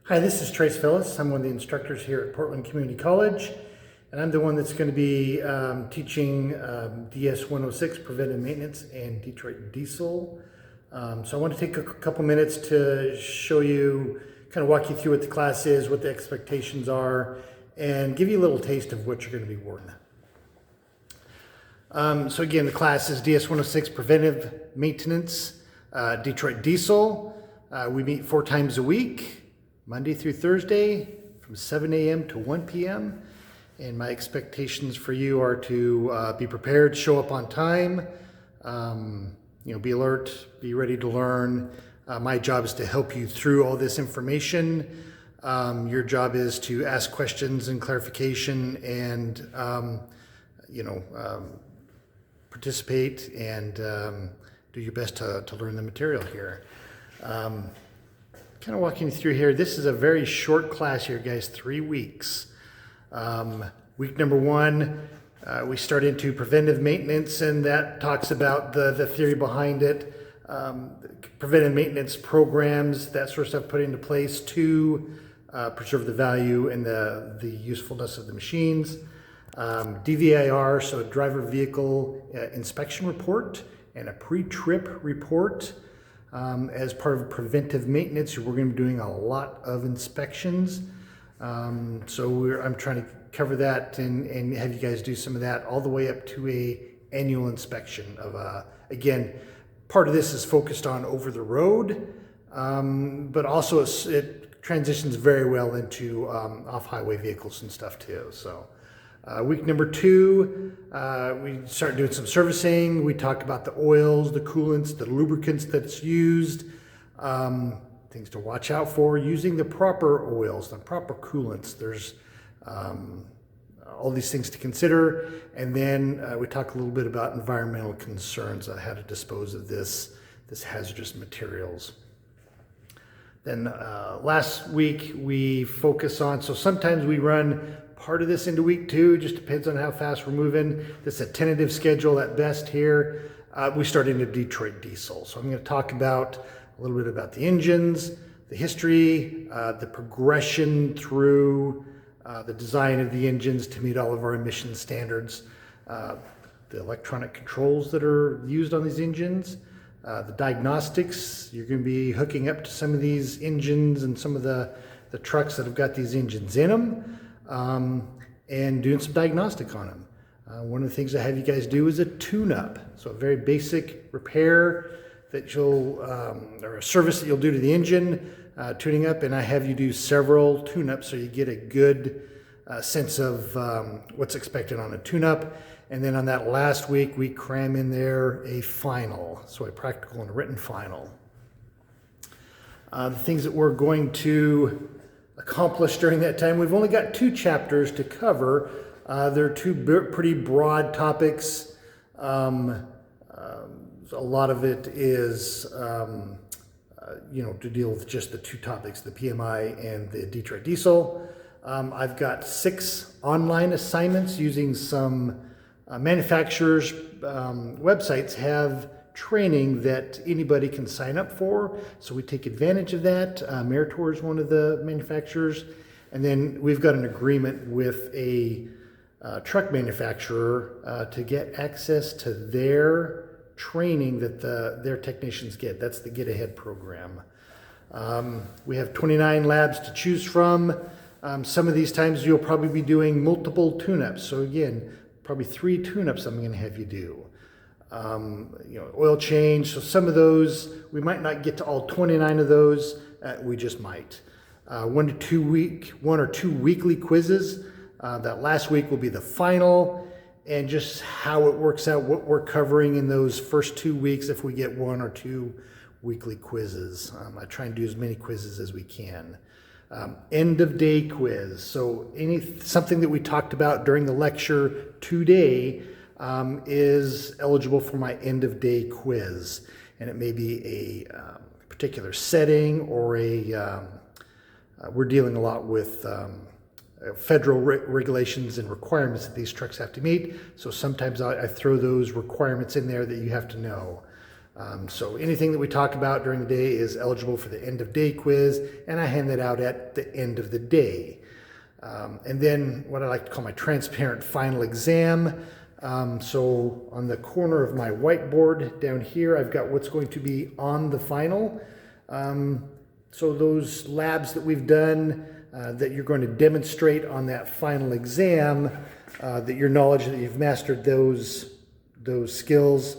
Hi, this is Trace Phillips. I'm one of the instructors here at Portland Community College, and I'm the one that's going to be teaching DS106 Preventive Maintenance and Detroit Diesel. So I want to take a couple minutes to show you, kind of walk you through what the class is, what the expectations are, and give you a little taste of what you're going to be working on. So again, the class is DS106 Preventive Maintenance, Detroit Diesel. We meet 4 times a week. Monday through Thursday from 7 a.m. to 1 p.m. And my expectations for you are to be prepared, show up on time, be alert, be ready to learn. My job is to help you through all this information. Your job is to ask questions and clarification and, participate and do your best to learn the material here. Kind of walking you through here. This is a very short class here, guys, 3 weeks. Week number 1, we start into preventive maintenance, and that talks about the theory behind it, preventive maintenance programs, that sort of stuff put into place to preserve the value and the usefulness of the machines. DVIR, so driver vehicle inspection report, and a pre-trip report. As part of preventive maintenance, we're going to be doing a lot of inspections. I'm trying to cover that and have you guys do some of that all the way up to a annual inspection of, again, part of this is focused on over the road, but also it transitions very well into off-highway vehicles and stuff too. So week number 2, we start doing some servicing. We talk about the oils, the coolants, the lubricants that's used, things to watch out for, using the proper oils, the proper coolants. There's all these things to consider. And then we talk a little bit about environmental concerns on how to dispose of this hazardous materials. Then last week we focus on, so sometimes we run part of this into week 2, just depends on how fast we're moving. This is a tentative schedule at best here. We start into Detroit Diesel. So I'm going to talk about a little bit about the engines, the history, the progression through the design of the engines to meet all of our emission standards, the electronic controls that are used on these engines, the diagnostics. You're going to be hooking up to some of these engines and some of the trucks that have got these engines in them. And doing some diagnostic on them. One of the things I have you guys do is a tune-up. So a very basic repair that or a service that you'll do to the engine, tuning up, and I have you do several tune-ups so you get a good sense of what's expected on a tune-up. And then on that last week, we cram in there a final, so a practical and a written final. The things that we're going to accomplished during that time. We've only got 2 chapters to cover. They're 2 pretty broad topics. A lot of it is, to deal with just the 2 topics, the PMI and the Detroit Diesel. I've got 6 online assignments using some manufacturers' websites have training that anybody can sign up for, so we take advantage of that. Meritor is one of the manufacturers, and then we've got an agreement with a truck manufacturer to get access to their training that their technicians get. That's the Get Ahead program. We have 29 labs to choose from. Some of these times you'll probably be doing multiple tune-ups, so again, probably 3 tune-ups I'm going to have you do. Oil change. So some of those, we might not get to all 29 of those. We just might. 1 or 2 weekly quizzes. That last week will be the final, and just how it works out, what we're covering in those first 2 weeks if we get 1 or 2 weekly quizzes. I try and do as many quizzes as we can. End of day quiz. So something that we talked about during the lecture today is eligible for my end of day quiz, and it may be a particular setting or we're dealing a lot with federal regulations and requirements that these trucks have to meet, so sometimes I throw those requirements in there that you have to know. So anything that we talk about during the day is eligible for the end of day quiz, and I hand that out at the end of the day. And then what I like to call my transparent final exam. So on the corner of my whiteboard down here, I've got what's going to be on the final. So those labs that we've done that you're going to demonstrate on that final exam, that your knowledge that you've mastered those skills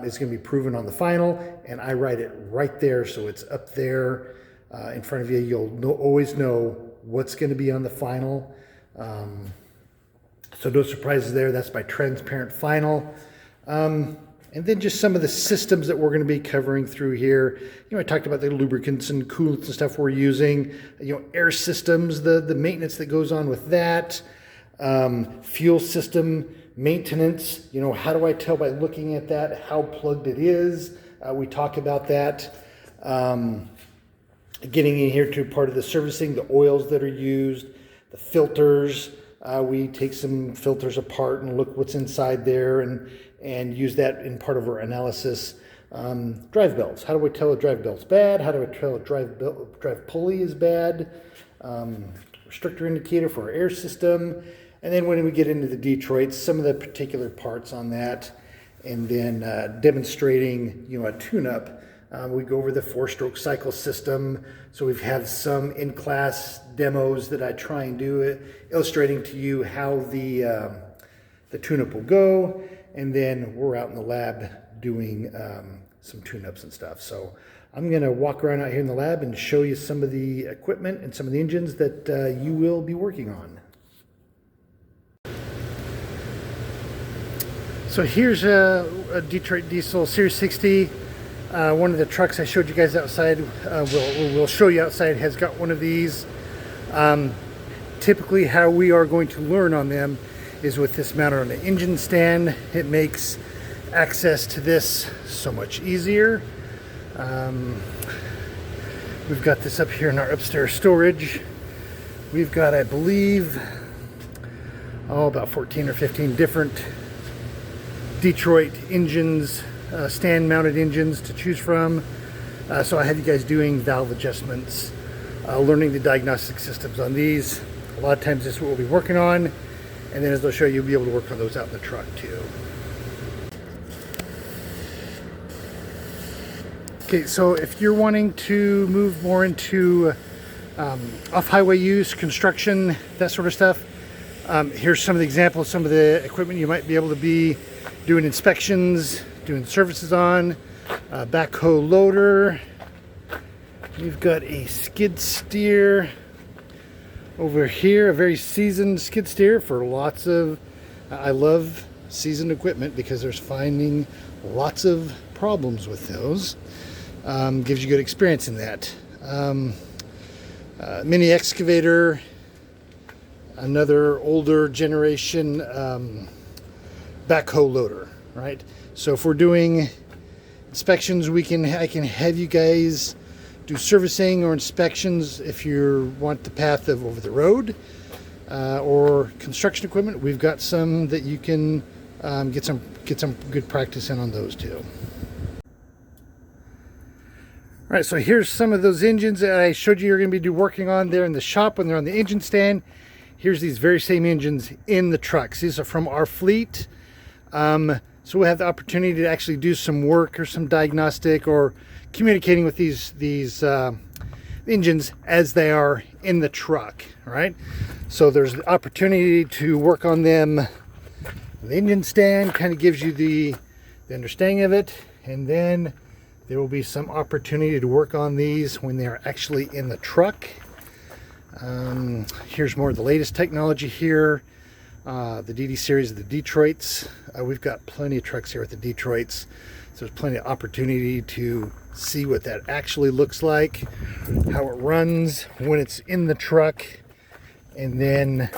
is going to be proven on the final, and I write it right there, so it's up there in front of you. You'll always know what's going to be on the final. So no surprises there. That's my transparent final. And then just some of the systems that we're going to be covering through here. I talked about the lubricants and coolants and stuff we're using. Air systems, the maintenance that goes on with that. Fuel system maintenance. How do I tell by looking at that how plugged it is? We talk about that. Getting in here to part of the servicing, the oils that are used, the filters. We take some filters apart and look what's inside there and use that in part of our analysis. Drive belts. How do we tell a drive belt's bad? How do we tell a drive pulley is bad? Restrictor indicator for our air system. And then when we get into the Detroits, some of the particular parts on that. And then demonstrating, a tune-up. We go over the 4-stroke cycle system. So we've had some in-class demos that I try and do, illustrating to you how the tune-up will go. And then we're out in the lab doing some tune-ups and stuff. So I'm going to walk around out here in the lab and show you some of the equipment and some of the engines that you will be working on. So here's a Detroit Diesel Series 60. One of the trucks I showed you guys outside, we'll show you outside, has got one of these. Typically how we are going to learn on them is with this mounted on the engine stand. It makes access to this so much easier. We've got this up here in our upstairs storage. We've got, I believe, about 14 or 15 different Detroit engines, stand-mounted engines to choose from. So I have you guys doing valve adjustments, learning the diagnostic systems on these. A lot of times this is what we'll be working on, and then as I'll show you, you'll be able to work on those out in the truck too. Okay, so if you're wanting to move more into off-highway use, construction, that sort of stuff, here's some of the examples, some of the equipment you might be able to be doing inspections, doing services on. Backhoe loader. We've got a skid steer over here, a very seasoned skid steer for lots of, I love seasoned equipment because there's finding lots of problems with those. Gives you good experience in that. Mini excavator, another older generation backhoe loader, right? So if we're doing inspections, I can have you guys do servicing or inspections if you want the path of over the road, or construction equipment. We've got some that you can get some good practice in on those too. All right, so here's some of those engines that I showed you you're going to be working on there in the shop when they're on the engine stand. Here's these very same engines in the trucks. These are from our fleet. So we'll have the opportunity to actually do some work or some diagnostic or communicating with these engines as they are in the truck, right? So there's the opportunity to work on them. The engine stand kind of gives you the understanding of it, and then there will be some opportunity to work on these when they are actually in the truck. Here's more of the latest technology here. The DD series of the Detroits. We've got plenty of trucks here at the Detroits, so there's plenty of opportunity to see what that actually looks like, how it runs when it's in the truck, and then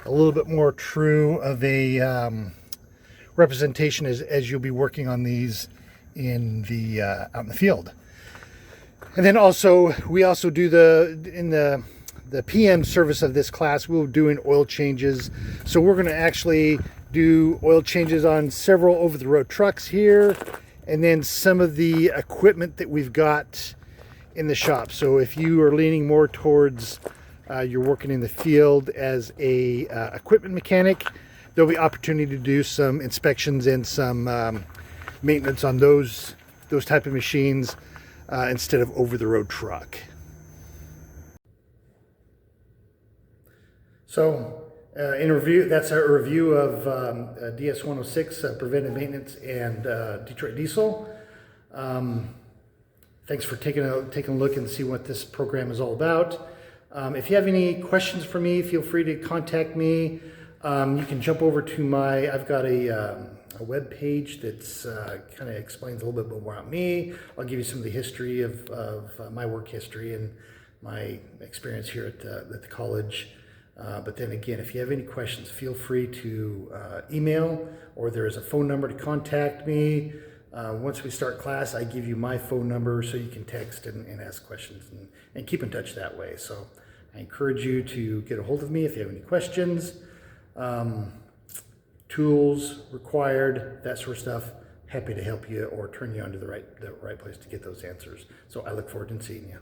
a little bit more true of a representation as you'll be working on these in the out in the field. And then also we also do the PM service of this class, we're doing oil changes. So we're going to actually do oil changes on several over-the-road trucks here, and then some of the equipment that we've got in the shop. So if you are leaning more towards you're working in the field as a equipment mechanic, there'll be opportunity to do some inspections and some maintenance on those type of machines instead of over-the-road truck. So in review, that's our review of DS106 preventive maintenance and Detroit diesel. Thanks for taking a look and see what this program is all about. If you have any questions for me, feel free to contact me. You can jump over to I've got a web page that's kind of explains a little bit more about me. I'll give you some of the history of my work history and my experience here at the college. But then again, if you have any questions, feel free to email, or there is a phone number to contact me. Once we start class, I give you my phone number so you can text and ask questions and keep in touch that way. So I encourage you to get a hold of me if you have any questions, tools required, that sort of stuff. Happy to help you or turn you onto the right place to get those answers. So I look forward to seeing you.